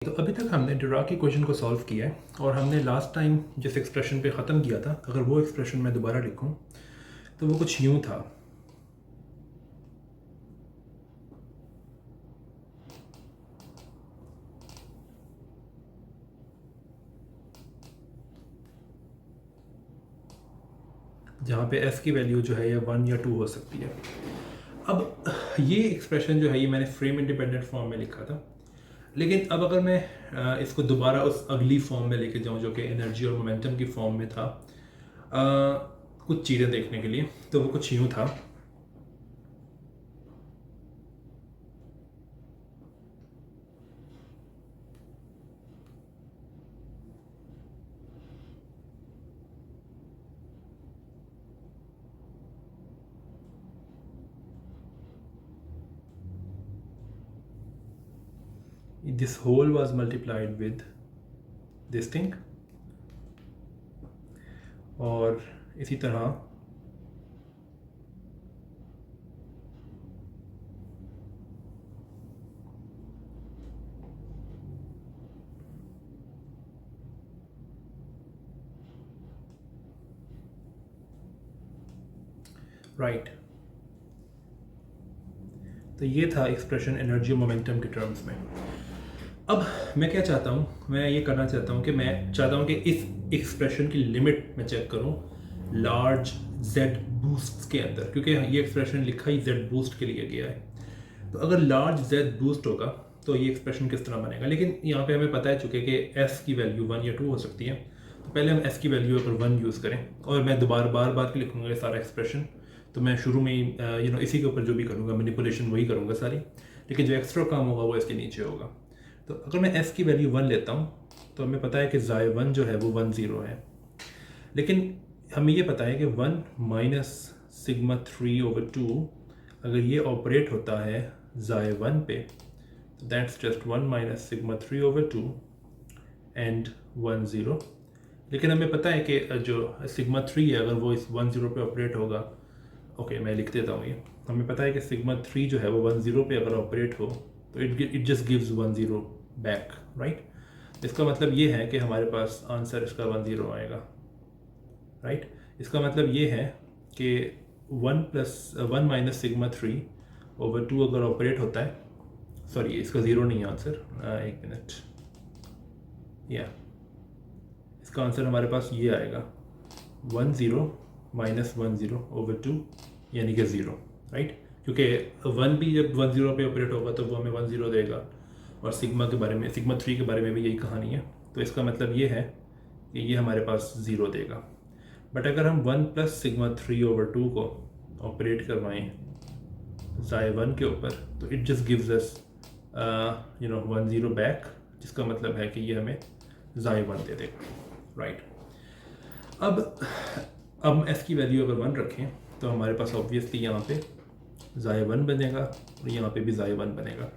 तो अभी तक हमने डिराक की क्वेश्चन को सॉल्व किया है और हमने लास्ट टाइम जिस एक्सप्रेशन पे ख़त्म किया था, अगर वो एक्सप्रेशन मैं दोबारा लिखूं तो वो कुछ यूं था। जहाँ पे एफ की वैल्यू जो है या 1 या 2 हो सकती है। अब ये एक्सप्रेशन जो है ये मैंने फ्रेम इंडिपेंडेंट फॉर्म में लिखा था, लेकिन अब अगर मैं इसको दोबारा उस अगली फॉर्म में लेके जाऊँ जो कि एनर्जी और मोमेंटम की फॉर्म में था, कुछ चीज़ें देखने के लिए, तो वो कुछ यूँ था। This whole was multiplied with this thing, और इसी तरह राइट। तो ये था एक्सप्रेशन एनर्जी और मोमेंटम के टर्म्स में। अब मैं क्या चाहता हूँ, मैं ये करना चाहता हूँ कि मैं चाहता हूँ कि इस एक्सप्रेशन की लिमिट मैं चेक करूँ लार्ज जेड बूस्ट के अंदर, क्योंकि ये एक्सप्रेशन लिखा ही जेड बूस्ट के लिए गया है। तो अगर लार्ज जेड बूस्ट होगा तो ये एक्सप्रेशन किस तरह बनेगा, लेकिन यहाँ पे हमें पता है चुके कि एस की वैल्यू 1 या 2 हो सकती है। तो पहले हम एस की वैल्यू अगर 1 यूज़ करें, और मैं दोबारा बार बार के लिखूँगा ये सारा एक्सप्रेशन, तो मैं शुरू में ही इसी के ऊपर जो भी करूँगा मैनिपुलेशन वही करूँगा सारी, लेकिन जो एक्स्ट्रा काम होगा वो इसके नीचे होगा। तो अगर मैं एस की वैल्यू 1 लेता हूँ तो हमें पता है कि ज़ाय 1 जो है वो 1 0 है, लेकिन हमें ये पता है कि 1 माइनस सिग्मा 3/2 अगर ये ऑपरेट होता है ज़ाय 1 पे, तो that's just 1 minus sigma 3/2 and 1 0। लेकिन हमें पता है कि जो सिग्मा 3 है अगर वो इस 1 0 पे ऑपरेट होगा, ओके मैं लिख देता हूँ ये, हमें पता है कि सिग्मा 3 जो है वो 1 0 पे अगर ऑपरेट हो तो it just gives 1 0 back, right. इसका मतलब ये है कि हमारे पास आंसर इसका 1 0 आएगा, राइट। इसका मतलब ये है कि 1 माइनस सिग्मा 3/2 अगर ऑपरेट होता है, सॉरी इसका 0 नहीं है आंसर, एक मिनट, या इसका आंसर हमारे पास ये आएगा 1 0 माइनस 1 0/2 यानी कि 0, राइट। क्योंकि 1 भी जब 1 0 पे ऑपरेट होगा तो वो हमें 1 0 देगा, और सिग्मा के बारे में, सिग्मा 3 के बारे में भी यही कहानी है। तो इसका मतलब ये है कि ये हमारे पास 0 देगा। बट अगर हम 1 प्लस सिग्मा 3/2 को ऑपरेट करवाएं ज़ाय 1 के ऊपर, तो it just gives us 1 0 back, जिसका मतलब है कि ये हमें ज़ाय 1 दे देगा, राइट। अब एस की वैल्यू अगर 1 रखें तो हमारे पास ऑब्वियसली यहाँ पे ज़ाय 1 बनेगा और यहाँ पे भी ज़ाय 1 बनेगा,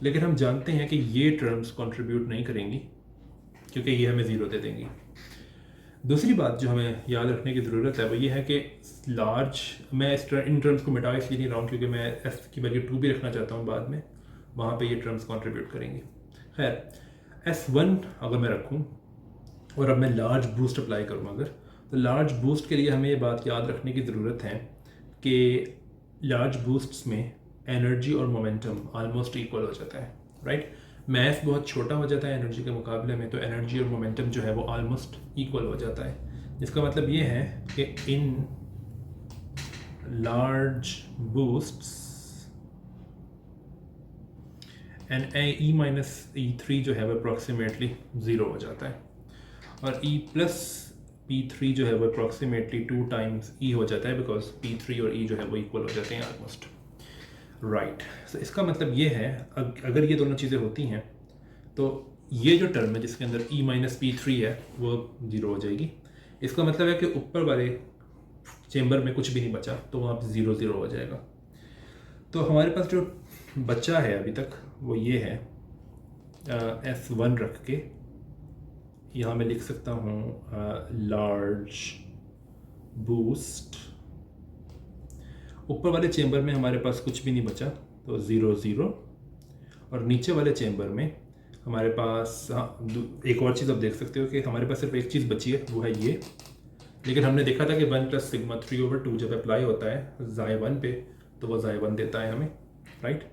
लेकिन हम जानते हैं कि ये टर्म्स कंट्रीब्यूट नहीं करेंगी क्योंकि ये हमें 0 दे देंगी। दूसरी बात जो हमें याद रखने की ज़रूरत है वो ये है कि लार्ज, मैं इन टर्म्स को मिटा इसलिए नहीं रहा हूँ क्योंकि मैं एस की वैल्यू 2 भी रखना चाहता हूँ बाद में, वहाँ पे ये टर्म्स कंट्रीब्यूट करेंगी। खैर S1 अगर मैं रखूँ और अब मैं लार्ज बूस्ट अप्लाई करूँ अगर, तो लार्ज बूस्ट के लिए हमें ये बात याद रखने की ज़रूरत है कि लार्ज बूस्ट्स में एनर्जी और मोमेंटम ऑलमोस्ट इक्वल हो जाता है, राइट। मैथ बहुत छोटा हो जाता है एनर्जी के मुकाबले में, तो एनर्जी और मोमेंटम जो है वो ऑलमोस्ट इक्वल हो जाता है, जिसका मतलब ये है कि in large boosts and E minus E3 जो है वो अप्रॉक्सीमेटली 0 हो जाता है, और E प्लस P3 जो है वो अप्रॉक्सीमेटली 2 टाइम्स E हो जाता है, बिकॉज P3 और E जो है वो इक्वल हो जाते हैं ऑलमोस्ट, राइट। तो इसका मतलब ये है अगर ये दोनों चीज़ें होती हैं तो ये जो टर्म है जिसके अंदर E माइनस P3 है वो 0 हो जाएगी। इसका मतलब है कि ऊपर वाले चेंबर में कुछ भी नहीं बचा, तो वहाँ पर 0 0 हो जाएगा। तो हमारे पास जो बचा है अभी तक वो ये है S1 रख के यहाँ मैं लिख सकता हूँ लार्ज बूस्ट, ऊपर वाले चेंबर में हमारे पास कुछ भी नहीं बचा तो 0 0, और नीचे वाले चेंबर में हमारे पास एक और चीज़ आप देख सकते हो कि हमारे पास सिर्फ एक चीज़ बची है, वो है ये। लेकिन हमने देखा था कि 1 + σ3/2 जब अप्लाई होता है xi1 पे तो वो xi1 देता है हमें, राइट।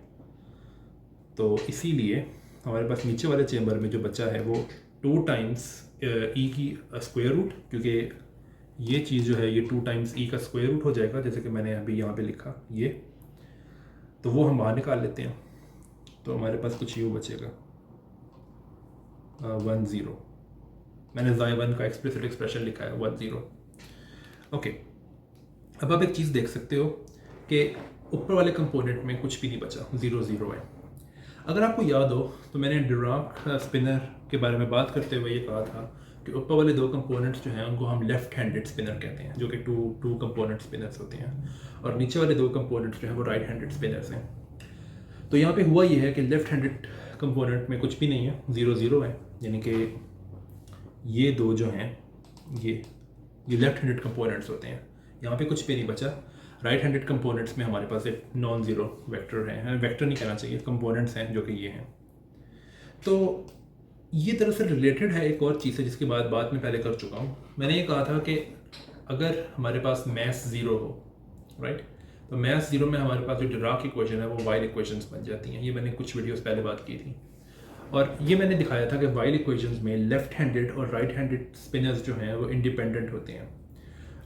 तो इसीलिए हमारे पास नीचे वाले चेंबर में जो बचा है वो 2 टाइम्स ई की स्क्वायर रूट, क्योंकि ये चीज़ जो है ये 2 टाइम्स ई का स्क्वायर रूट हो जाएगा, जैसे कि मैंने अभी यहाँ पे लिखा ये, तो वो हम बाहर निकाल लेते हैं। तो हमारे पास कुछ यूँ बचेगा 1 0। मैंने xi1 का एक्सप्लिसिट एक्सप्रेशन लिखा है 1 0। ओके, अब आप एक चीज़ देख सकते हो कि ऊपर वाले कंपोनेंट में कुछ भी नहीं बचा, 0 0 है। अगर आपको याद हो तो मैंने डिराक स्पिनर के बारे में बात करते हुए ये कहा था कि ऊपर वाले 2 कंपोनेंट्स जो हैं उनको हम लेफ्ट हैंडेड स्पिनर कहते हैं, जो कि टू कंपोनेंट स्पिनर्स होते हैं, और नीचे वाले 2 कंपोनेंट्स जो हैं वो राइट हैंडेड स्पिनर्स हैं। तो यहाँ पे हुआ ये है कि लेफ्ट हैंडेड कंपोनेंट में कुछ भी नहीं है, 0 0 है, यानी कि ये 2 जो हैं ये लेफ्ट हैंडेड कंपोनेंट्स होते हैं। यहाँ पे कुछ भी नहीं बचा। राइट हैंडेड कंपोनेंट्स में हमारे पास एक नॉन ज़ीरो वेक्टर है, वेक्टर नहीं कहना चाहिए, कंपोनेंट्स हैं जो कि ये हैं। तो ये दरअसल रिलेटेड है एक और चीज़ है जिसकी बात मैं पहले कर चुका हूँ। मैंने ये कहा था कि अगर हमारे पास मैथ 0 हो, राइट, तो मैथ 0 में हमारे पास जो डिराक इक्वेशन है वो वाइल इक्वेशंस बन जाती हैं। ये मैंने कुछ वीडियोस पहले बात की थी, और ये मैंने दिखाया था कि वाइल इक्वेशंस में लेफ्ट हैंडेड और राइट हैंडेड स्पिनर्स जो हैं वो इंडिपेंडेंट होते हैं।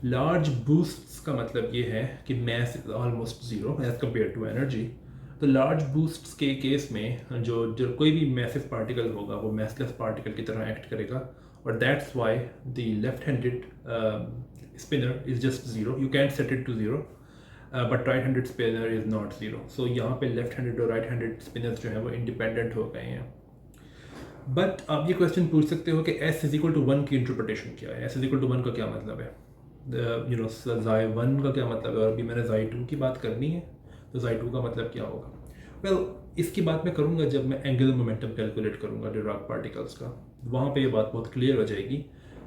लार्ज बूस्ट्स का मतलब ये है कि mass is almost zero as compare to energy. तो लार्ज बूस्ट्स के केस में जो कोई भी मैसिव पार्टिकल होगा वो मैसलेस पार्टिकल की तरह एक्ट करेगा, और that's why the left handed spinner is just zero. You can set it to zero, but right handed spinner is not zero. So यहाँ पे लेफ्ट हैंडेड और राइट हैंडेड स्पिनर्स जो हैं वो इंडिपेंडेंट हो गए हैं। बट आप ये क्वेश्चन पूछ सकते हो कि s = 1 की इंटरप्रिटेशन क्या है, s = 1 का क्या मतलब है, xi1 का क्या मतलब है, और अभी मैंने xi2 की बात करनी है, तो xi2 का मतलब क्या होगा। वेल, इसकी बात मैं करूँगा जब मैं एंगुलर मोमेंटम कैलकुलेट करूँगा डिराक पार्टिकल्स का, वहाँ पे ये बात बहुत क्लियर हो जाएगी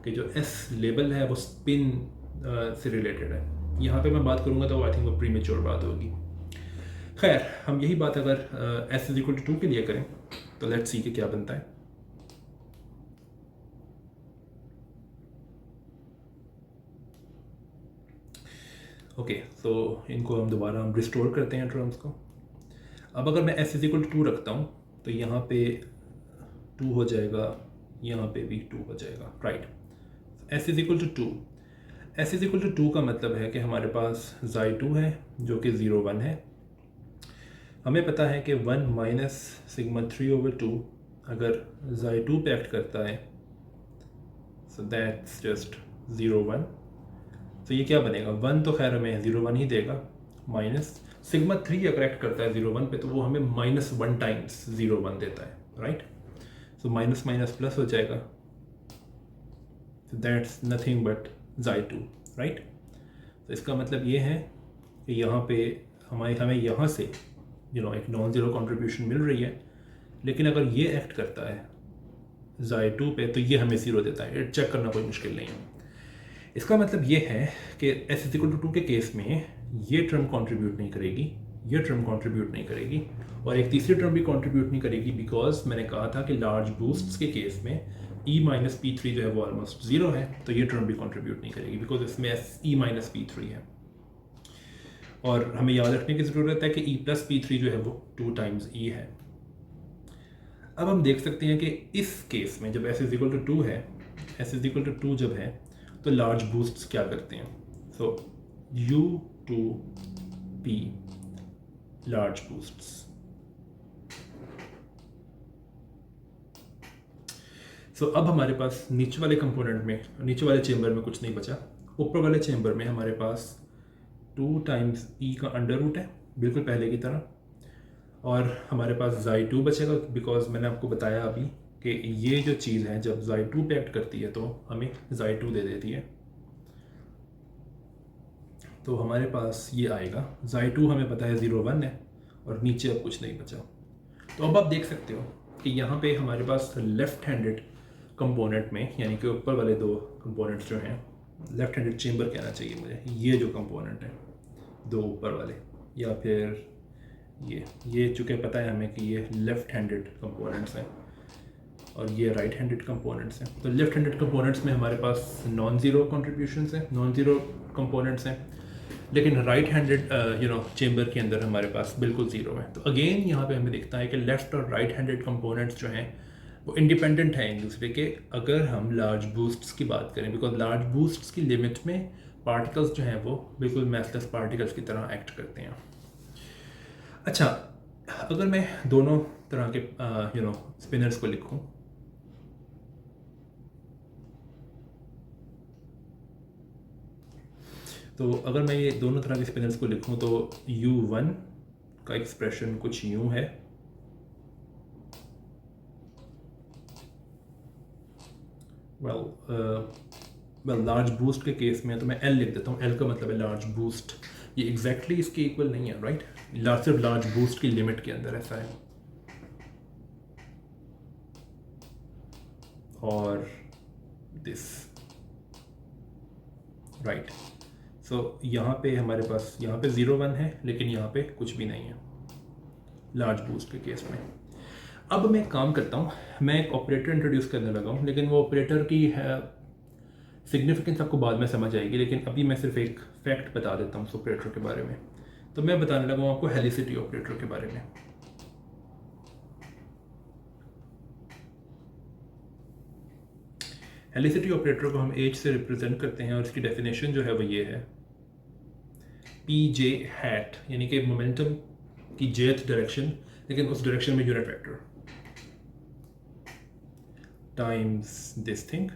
कि जो s लेबल है वो स्पिन से रिलेटेड है। यहाँ पे मैं बात करूँगा तो आई थिंक वो प्रीमेच्योर बात होगी। खैर, हम यही बात अगर s = 2 के लिए करें तो लेट्स सी कि क्या बनता है। ओके, तो इनको हम दोबारा रिस्टोर करते हैं टर्म्स को। अब अगर मैं s = 2 रखता हूँ तो यहाँ पे 2 हो जाएगा, यहाँ पे भी 2 हो जाएगा, राइट। s = 2, s = 2 का मतलब है कि हमारे पास xi2 है जो कि 0 1 है। हमें पता है कि 1 - σ3/2 अगर xi2 पे एक्ट करता है, सो दैट्स जस्ट 0 1। तो ये क्या बनेगा, 1 तो खैर हमें 0 1 ही देगा, माइनस σ3 अगर एक्ट करता है 0 1 पे तो वो हमें -1 टाइम्स 0 1 देता है, right. So minus minus plus हो जाएगा, that's nothing but xi2, right. तो इसका मतलब ये है कि यहाँ पे हमें यहाँ से एक नॉन ज़ीरो कंट्रीब्यूशन मिल रही है, लेकिन अगर ये एक्ट करता है xi2 पे तो ये हमें 0 देता है। चेक करना कोई मुश्किल नहीं है। इसका मतलब ये है कि s = 2 के केस में ये टर्म कंट्रीब्यूट नहीं करेगी, ये टर्म कंट्रीब्यूट नहीं करेगी, और एक तीसरी टर्म भी कंट्रीब्यूट नहीं करेगी, बिकॉज मैंने कहा था कि लार्ज बूस्ट्स के केस में e - p3 जो है वो ऑलमोस्ट 0 है, तो ये टर्म भी कंट्रीब्यूट नहीं करेगी बिकॉज इसमें e - p3 है। और हमें याद रखने की ज़रूरत है कि e + p3 जो है वो 2 टाइम्स e है। अब हम देख सकते हैं कि इस केस में जब s = 2 है, s = 2 जब है तो लार्ज बूस्ट्स क्या करते हैं, सो u2p लार्ज बूस्ट्स। सो अब हमारे पास नीचे वाले कंपोनेंट में, नीचे वाले चेंबर में कुछ नहीं बचा। ऊपर वाले चेंबर में हमारे पास 2 टाइम्स e का अंडर रूट है, बिल्कुल पहले की तरह, और हमारे पास xi2 बचेगा, बिकॉज मैंने आपको बताया अभी कि ये जो चीज़ है जब xi2 पे एक्ट करती है तो हमें xi2 दे देती है। तो हमारे पास ये आएगा, xi2 हमें पता है 0 1 है, और नीचे अब कुछ नहीं बचा। तो अब आप देख सकते हो कि यहाँ पे हमारे पास लेफ्ट हैंडेड कंपोनेंट में, यानी कि ऊपर वाले 2 कंपोनेंट्स जो हैं, लेफ्ट हैंडेड चेंबर कहना चाहिए मुझे, ये जो कंपोनेंट हैं 2 ऊपर वाले, या फिर ये चूँकि पता है हमें कि ये लेफ्ट हैंडेड कंपोनेंट्स हैं, और ये राइट हैंडेड कंपोनेंट्स हैं। तो लेफ्ट हैंडेड कंपोनेंट्स में हमारे पास नॉन ज़ीरो कॉन्ट्रीब्यूशंस हैं, नॉन ज़ीरो कंपोनेंट्स हैं, लेकिन राइट हैंडेड चेंबर के अंदर हमारे पास बिल्कुल ज़ीरो है। तो अगेन यहाँ पे हमें दिखता है कि लेफ़्ट और राइट हैंडेड कंपोनेंट्स जो हैं वो इंडिपेंडेंट हैं एक दूसरे के, अगर हम लार्ज बूस्ट्स की बात करें, बिकॉज लार्ज बूस्ट्स की लिमिट में पार्टिकल्स जो हैं वो बिल्कुल मैसलेस पार्टिकल्स की तरह एक्ट करते हैं। अच्छा, अगर मैं दोनों तरह के स्पिनर्स को लिखूं, तो अगर मैं ये दोनों तरह के स्पिनर्स को लिखूं तो U1 का एक्सप्रेशन कुछ यूं है, वेल लार्ज बूस्ट के केस में तो मैं L लिख देता हूँ। L का मतलब है लार्ज बूस्ट। ये एग्जैक्टली इसके इक्वल नहीं है, राइट? सिर्फ लार्ज बूस्ट की लिमिट के अंदर ऐसा है। और दिस, राइट। सो यहाँ पे हमारे पास यहाँ पे 0 1 है, लेकिन यहाँ पे कुछ भी नहीं है लार्ज बूस्ट के केस में। अब मैं काम करता हूँ, मैं एक ऑपरेटर इंट्रोड्यूस करने लगा हूँ, लेकिन वो ऑपरेटर की सिग्निफिकेंस आपको बाद में समझ आएगी, लेकिन अभी मैं सिर्फ एक फैक्ट बता देता हूँ उस ऑपरेटर के बारे में। तो मैं बताने लगा हूँ आपको हेलिसिटी ऑपरेटर के बारे में। हेलिसिटी ऑपरेटर को हम H से रिप्रेजेंट करते हैं और इसकी डेफिनेशन जो है वो ये है, PJ हैट, यानी कि मोमेंटम की जेथ डायरेक्शन, लेकिन उस डायरेक्शन में unit vector times this thing.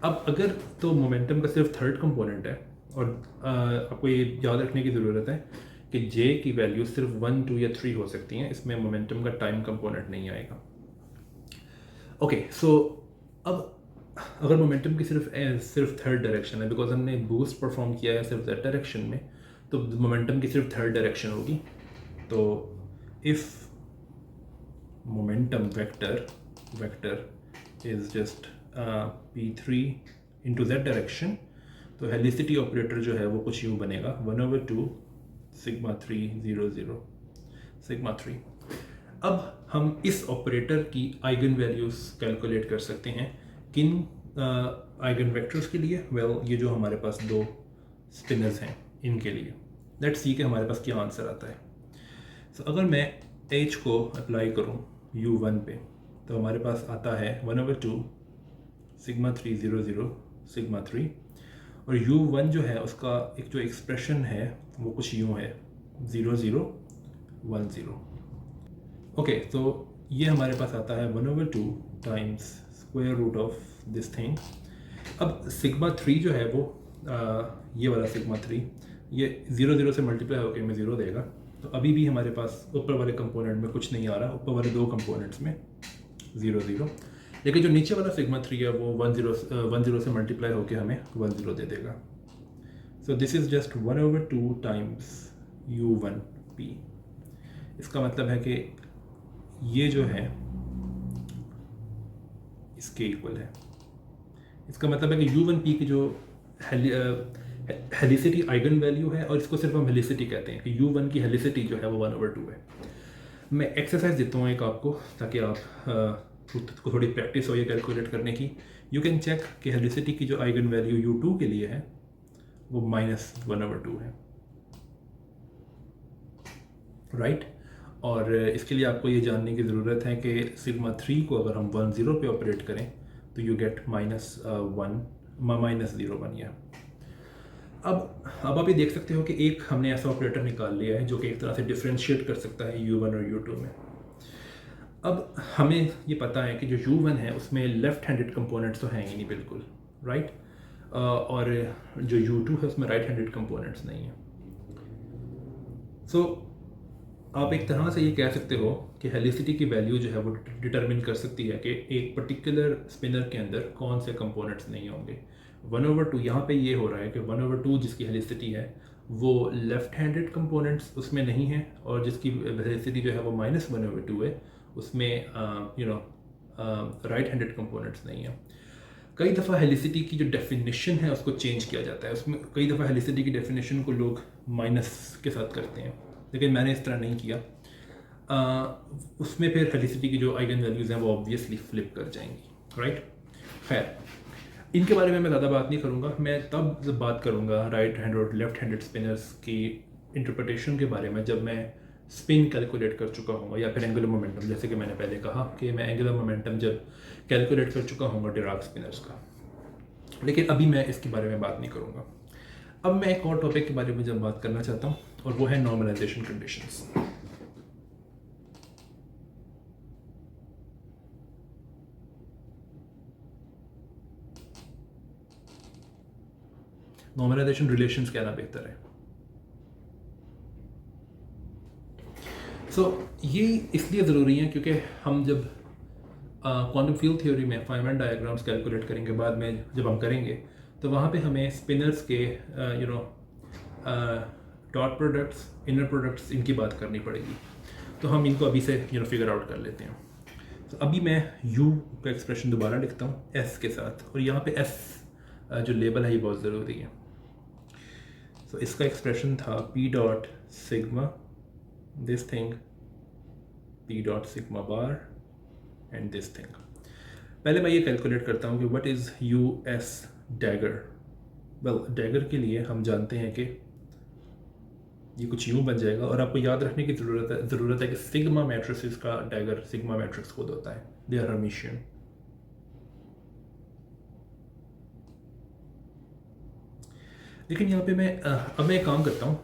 अब अगर तो मोमेंटम का सिर्फ थर्ड कंपोनेंट है, और आपको ये याद रखने की ज़रूरत है कि J की वैल्यू सिर्फ 1 2 या 3 हो सकती हैं, इसमें मोमेंटम का टाइम कंपोनेंट नहीं आएगा। ओके, सो अब अगर मोमेंटम की सिर्फ थर्ड डायरेक्शन है, बिकॉज हमने बूस्ट परफॉर्म किया है सिर्फ दैट डायरेक्शन में, तो मोमेंटम की सिर्फ थर्ड डायरेक्शन होगी। तो if momentum vector is just P3 into that direction, तो हेलिसिटी ऑपरेटर जो है वो कुछ यूँ बनेगा 1/2 सिग्मा 3 0 0 सिग्मा 3। अब हम इस ऑपरेटर की आइगन वैल्यूज़ कैलकुलेट कर सकते हैं किन आइगन वेक्टर्स के लिए। ये जो हमारे पास दो स्पिनर्स हैं इनके लिए। लेट्स सी कि हमारे पास क्या आंसर आता है। सो अगर मैं H को अप्लाई करूं U1 पे, तो हमारे पास आता है 1/2 सिग्मा 3 0 0 सिग्मा 3, और U1 जो है उसका एक जो एक्सप्रेशन है वो कुछ यूँ है 0 0 1 0। ओके, तो ये हमारे पास आता है 1/2 times square root of this thing. अब सिग्मा 3 जो है वो ये वाला सिग्मा 3 ये 0 0 से मल्टीप्लाई होकर हमें 0 देगा। तो अभी भी हमारे पास ऊपर वाले कंपोनेंट में कुछ नहीं आ रहा, ऊपर वाले दो कंपोनेंट्स में 0 0, लेकिन जो नीचे वाला सिग्मा 3 है वो 1 0 से मल्टीप्लाई होकर हमें 1 0 दे देगा। सो this is just 1/2 times U1P। इसका मतलब है कि ये जो है इसके इक्वल है। इसका मतलब है कि U1P की जो हेलिसिटी आइगन वैल्यू है, और इसको सिर्फ हम हेलिसिटी कहते हैं कि U1 की हेलिसिटी जो है वो 1/2 है। मैं एक्सरसाइज देता हूँ एक आपको, ताकि आप को थोड़ी प्रैक्टिस हो ये कैलकुलेट करने की। यू कैन चेक कि हेलिसिटी की जो आइगन वैल्यू U2 के लिए है वो -1/2 है, राइट। और इसके लिए आपको ये जानने की ज़रूरत है कि सिग्मा 3 को अगर हम 1 0 पे ऑपरेट करें तो यू गेट -0 1 या। अब आप ये देख सकते हो कि एक हमने ऐसा ऑपरेटर निकाल लिया है जो कि एक तरह से डिफ्रेंशिएट कर सकता है U1 और U2 में। अब हमें ये पता है कि जो U1 है उसमें लेफ्ट हैंडेड कंपोनेंट्स तो हैं ही नहीं बिल्कुल, राइट, और जो U2 है उसमें राइट हैंडेड कंपोनेंट्स नहीं हैं। सो आप एक तरह से ये कह सकते हो कि हेलिसिटी की वैल्यू जो है वो डिटरमिन कर सकती है कि एक पर्टिकुलर स्पिनर के अंदर कौन से कंपोनेंट्स नहीं होंगे। 1/2 यहाँ पे ये हो रहा है कि 1/2 जिसकी हेलिसिटी है वो लेफ्ट हैंडेड कंपोनेंट्स उसमें नहीं है, और जिसकी हेलिसिटी जो है वो -1/2 है उसमें राइट हैंडेड कंपोनेंट्स नहीं है। कई दफ़ा हेलिसिटी की जो डेफिनेशन है उसको चेंज किया जाता है। उसमें कई दफ़ा हेलिसिटी की डेफिनेशन को लोग माइनस के साथ करते हैं, लेकिन मैंने इस तरह नहीं किया। उसमें फिर हेलिसिटी की जो आइगन वैल्यूज़ हैं वो ऑब्वियसली फ्लिप कर जाएंगी, राइट। खैर, इनके बारे में मैं ज़्यादा बात नहीं करूँगा, मैं तब बात करूँगा राइट हैंड और लेफ्ट हैंडेड स्पिनर्स की इंटरप्रिटेशन के बारे में जब मैं स्पिन कैलकुलेट कर चुका हूँ, या फिर एंगुलर मोमेंटम, जैसे कि मैंने पहले कहा कि मैं एंगुलर मोमेंटम जब कैलकुलेट कर चुका हूँ डिराक स्पिनर्स का। लेकिन अभी मैं इसके बारे में बात नहीं करूँगा। अब मैं एक और टॉपिक के बारे में जब बात करना चाहता हूँ, और वो है नॉर्मलाइजेशन कंडीशंस। नॉर्मलाइजेशन रिलेशंस कहना बेहतर है। ये इसलिए ज़रूरी है क्योंकि हम जब क्वांटम फील्ड थ्योरी में फाइनमेंट डायग्राम्स कैलकुलेट करेंगे बाद में जब हम करेंगे, तो वहाँ पे हमें स्पिनर्स के डॉट प्रोडक्ट्स, इनर प्रोडक्ट्स, इनकी बात करनी पड़ेगी। तो हम इनको अभी से फिगर आउट कर लेते हैं। तो अभी मैं u का एक्सप्रेशन दोबारा लिखता हूँ s के साथ, और यहाँ पे s जो लेबल है ये बहुत ज़रूरी है। तो इसका एक्सप्रेशन था p dot sigma this thing, p dot sigma bar and this thing. पहले मैं ये कैलकुलेट करता हूँ कि what is US dagger. Well, dagger के लिए हम जानते हैं कि ये कुछ यूँ बन जाएगा, और आपको याद रखने की ज़रूरत है कि सिग्मा मैट्रिसेस का डैगर सिग्मा मैट्रिक्स खुद होता है, दे आर हर्मिशियन। लेकिन यहाँ पे अब मैं एक काम करता हूँ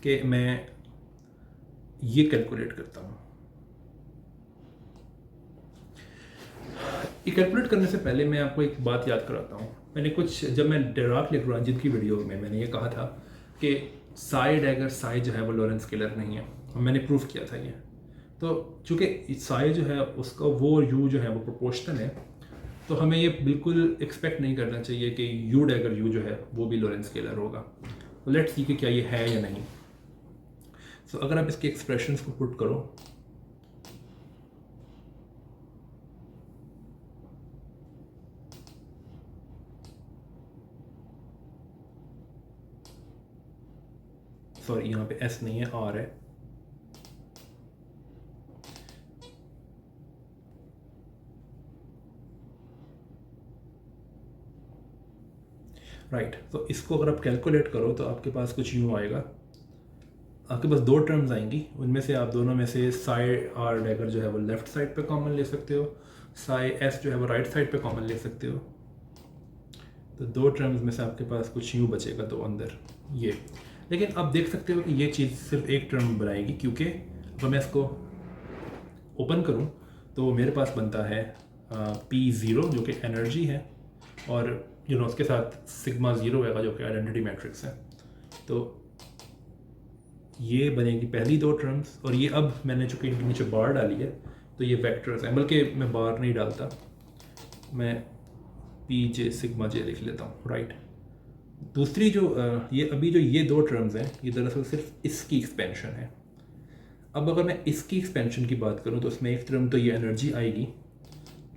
कि मैं ये कैलकुलेट करता हूँ। ये कैलकुलेट करने से पहले मैं आपको एक बात याद कराता हूँ। जब मैं डिराक लेग्रांजियन की वीडियो में मैंने ये कहा था कि साई डैगर साई जो है वो लॉरेंट स्केलर नहीं है, और मैंने प्रूफ किया था ये। तो चूँकि साई जो है उसका वो यू जो है वो प्रोपोर्शनल है, तो हमें ये बिल्कुल एक्सपेक्ट नहीं करना चाहिए कि यू डैगर यू जो है वो भी लॉरेंट स्केलर होगा। तो लेट्स सी कि क्या ये है या नहीं। सो अगर आप इसके एक्सप्रेशंस को पुट करो, सॉरी यहाँ पे S नहीं है, R है। राइट, तो इसको अगर आप कैलकुलेट करो तो आपके पास कुछ यूँ आएगा। आपके पास दो टर्म्स आएंगी, उनमें से आप दोनों में से साई आर डैगर जो है वो लेफ्ट साइड पे कॉमन ले सकते हो, साई एस जो है वो राइट साइड पे कॉमन ले सकते हो। तो दो टर्म्स में से आपके पास कुछ यूँ बचेगा तो अंदर ये। लेकिन आप देख सकते हो कि ये चीज़ सिर्फ एक टर्म बनाएगी, क्योंकि अगर मैं इसको ओपन करूँ तो मेरे पास बनता है P0 जो कि एनर्जी है, और उसके साथ सिग्मा 0 होगा जो कि आइडेंटिटी मैट्रिक्स है। तो ये बनेगी पहली दो टर्म्स, और ये अब मैंने चूँकि इनके नीचे बार डाली है तो ये वेक्टर्स हैं, बल्कि मैं बार नहीं डालता, मैं PJ सिग्मा J लिख लेता हूँ, राइट। दूसरी जो ये दो टर्म्स हैं, ये दरअसल सिर्फ इसकी एक्सपेंशन है। अब अगर मैं इसकी एक्सपेंशन की बात करूँ तो उसमें एक टर्म तो ये एनर्जी आएगी,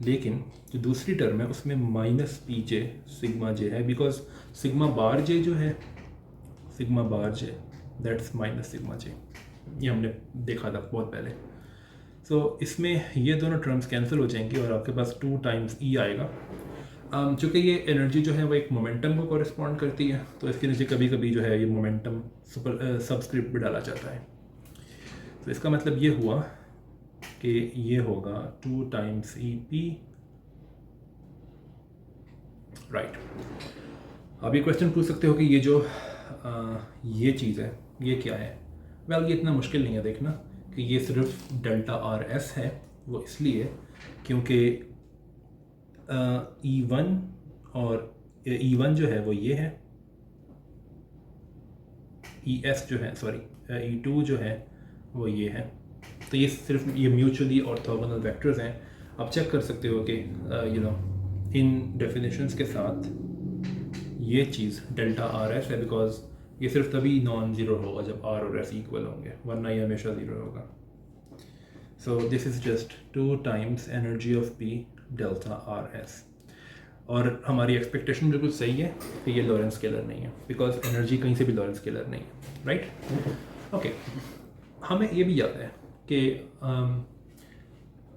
लेकिन जो दूसरी टर्म है उसमें माइनस PJ सिग्मा J है, बिकॉज सिग्मा बार J जो है, sigma bar J that's minus sigma J, ये हमने देखा था बहुत पहले। सो इसमें ये दोनों टर्म्स कैंसिल हो जाएंगी और आपके पास 2 टाइम्स E आएगा। चूँकि ये एनर्जी जो है वो एक मोमेंटम को कॉरेस्पॉन्ड करती है, तो इसके नीचे कभी कभी जो है ये मोमेंटम सबस्क्रिप्ट भी डाला जाता है। तो इसका मतलब ये हुआ कि ये होगा 2 टाइम्स EP, राइट। अब ये क्वेश्चन पूछ सकते हो कि ये जो ये चीज़ है ये क्या है। वेल, ये इतना मुश्किल नहीं है देखना कि ये सिर्फ डेल्टा RS है। वो इसलिए क्योंकि E1 और E1 जो है वो ये है, ES जो है E2 जो है वो ये है। तो ये सिर्फ ये म्यूचुअली ऑर्थोगोनल वेक्टर्स हैं। आप चेक कर सकते हो कि इन डेफिनेशंस के साथ ये चीज़ डेल्टा RS है, बिकॉज ये सिर्फ तभी नॉन ज़ीरो होगा जब R और S इक्वल होंगे, वरना ये हमेशा ज़ीरो होगा। सो this is just 2 times energy of P delta RS। और हमारी एक्सपेक्टेशन बिल्कुल सही है कि ये लॉरेंट स्केलर नहीं है, बिकॉज एनर्जी कहीं से भी लॉरेंट स्केलर नहीं है, राइट। ओके, हमें ये भी याद है कि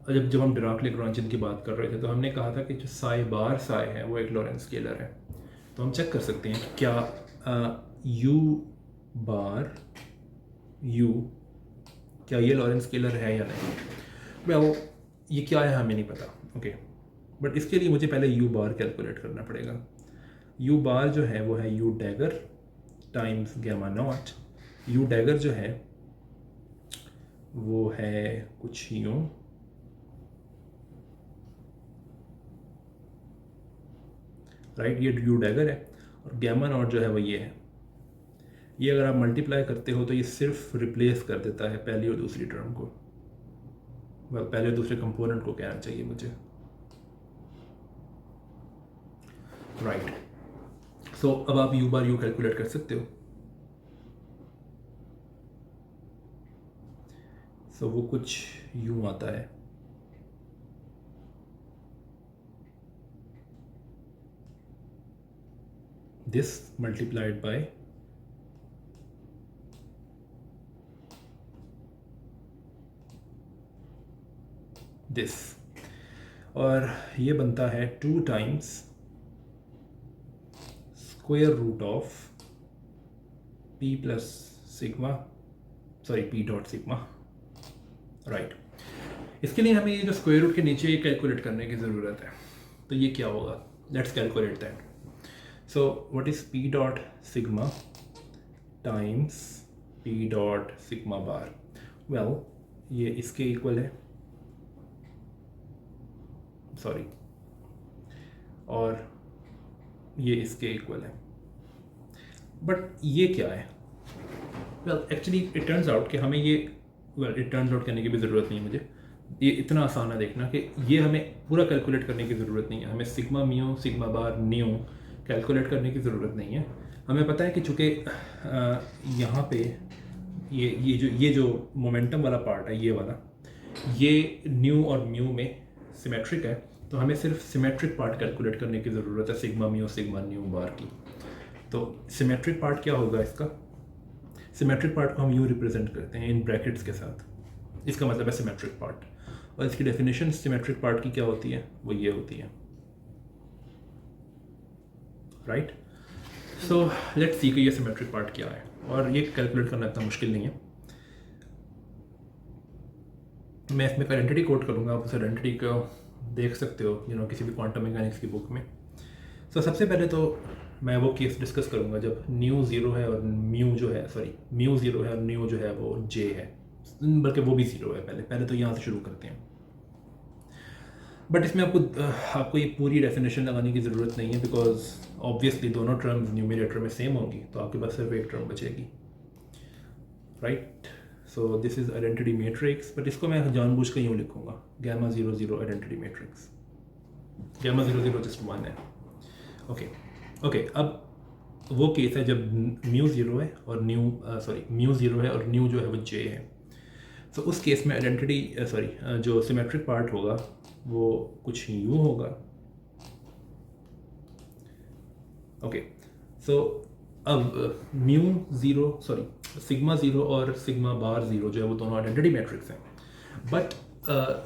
जब हम डिराक लैग्रांजियन की बात कर रहे थे तो हमने कहा था कि जो साई बार साई है वो एक लॉरेंस स्केलर है। तो हम चेक कर सकते हैं क्या यू बार यू क्या ये लॉरेंस स्केलर है या नहीं। वेल ये क्या है हमें नहीं पता, ओके, बट इसके लिए मुझे पहले यू बार कैलकुलेट करना पड़ेगा। यू बार जो है वो है U dagger times gamma naught. U dagger जो है वो है कुछ यूँ, राइट, ये यू डैगर है, और गैमा नॉट जो है वो ये है। ये अगर आप मल्टीप्लाई करते हो तो ये सिर्फ रिप्लेस कर देता है पहली और दूसरी टर्म को, पहले और दूसरे कंपोनेंट को कहना चाहिए मुझे, राइट। सो अब आप यू बार यू कैलकुलेट कर सकते हो। सो वो कुछ यूँ आता है, दिस मल्टीप्लाइड बाय दिस, और ये बनता है 2 times square root of P plus sigma, sorry P dot sigma, right. इसके लिए हमें ये जो स्क्वायर रूट के नीचे ये कैलकुलेट करने की ज़रूरत है। तो ये क्या होगा, let's calculate that. So what is P dot sigma times P dot sigma bar. Well ये इसके इक्वल है, सॉरी, और ये इसके इक्वल है, बट ये क्या है। Well actually it turns out कि हमें ये, इट टर्न्स आउट करने की भी ज़रूरत नहीं है मुझे, ये इतना आसान है देखना कि ये हमें पूरा कैलकुलेट करने की ज़रूरत नहीं है। हमें सिग्मा म्यू सिग्मा बार न्यू कैलकुलेट करने की ज़रूरत नहीं है। हमें पता है कि चूँकि यहाँ पे ये जो मोमेंटम वाला पार्ट है, ये वाला, ये न्यू और म्यू में सिमेट्रिक है, तो हमें सिर्फ सिमेट्रिक पार्ट कैलकुलेट करने की ज़रूरत है सिग्मा म्यू सिग्मा न्यू बार की। तो सिमेट्रिक पार्ट क्या होगा इसका, सिमेट्रिक पार्ट को हम यूँ रिप्रेजेंट करते हैं इन ब्रैकेट्स के साथ, इसका मतलब है सिमेट्रिक पार्ट। और इसकी डेफिनेशन सिमेट्रिक पार्ट की क्या होती है, वो ये होती है, राइट। सो लेट्स सी कि ये सिमेट्रिक पार्ट क्या है, और ये कैलकुलेट करना इतना मुश्किल नहीं है। मैं इसमें आइडेंटिटी कोड करूँगा, आप उस आइडेंटिटी को देख सकते हो किसी भी क्वांटम मैकेनिक्स की बुक में। सो सबसे पहले तो मैं वो केस डिस्कस करूँगा जब न्यू ज़ीरो है और म्यू जो है, सॉरी म्यू ज़ीरो है और न्यू जो है वो जे है, बल्कि वो भी ज़ीरो है। पहले तो यहाँ से शुरू करते हैं, बट इसमें आपको ये पूरी डेफिनेशन लगाने की ज़रूरत नहीं है, बिकॉज ऑब्वियसली दोनों टर्म्स न्यूमरेटर में सेम होंगी, तो आपके पास सिर्फ एक टर्म बचेगी, right. So this is identity matrix, but इसको मैं जानबूझ कर यूँ लिखूँगा, gamma 0 0 identity matrix, gamma 0 0 just 1 है, ओके। अब वो केस है जब म्यू ज़ीरो है और म्यू ज़ीरो है और न्यू जो है वो जे है। तो उस केस में आइडेंटिटी जो सिमेट्रिक पार्ट होगा वो कुछ यूँ होगा, ओके। सो अब सिग्मा ज़ीरो और सिग्मा बार ज़ीरो जो है वो दोनों आइडेंटिटी मैट्रिक्स हैं, बट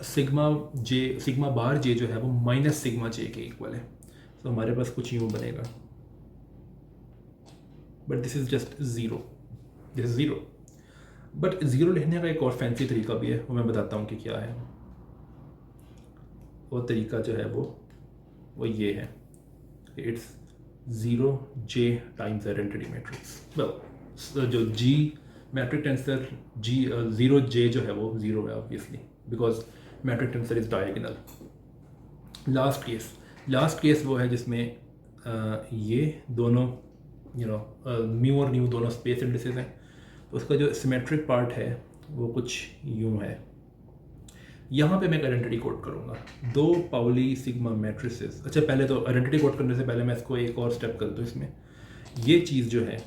सिग्मा बार जे जो है वो माइनस सिग्मा जे के इक्वल है। तो हमारे पास कुछ यूँ बनेगा, but this is just zero, this is zero. But zero लिखने का एक और फैंसी तरीका भी है, वो मैं बताता हूँ कि क्या है। वो तरीका जो है वो ये है, it's 0 j times identity matrix. Well जो G metric tensor G 0 j जो है वो ज़ीरो है obviously, because metric tensor is diagonal. Last case वो है जिसमें ये दोनों म्यू और न्यू दोनों स्पेस इंडिसेस हैं, तो उसका जो सिमेट्रिक पार्ट है वो कुछ यूँ है। यहाँ पे मैं आइडेंटिटी कोड करूँगा, 2 पाउली सिग्मा मैट्रिसेस। अच्छा, पहले तो आइडेंटिटी कोड करने से पहले मैं इसको एक और स्टेप कर दूँ। इसमें ये चीज़ जो है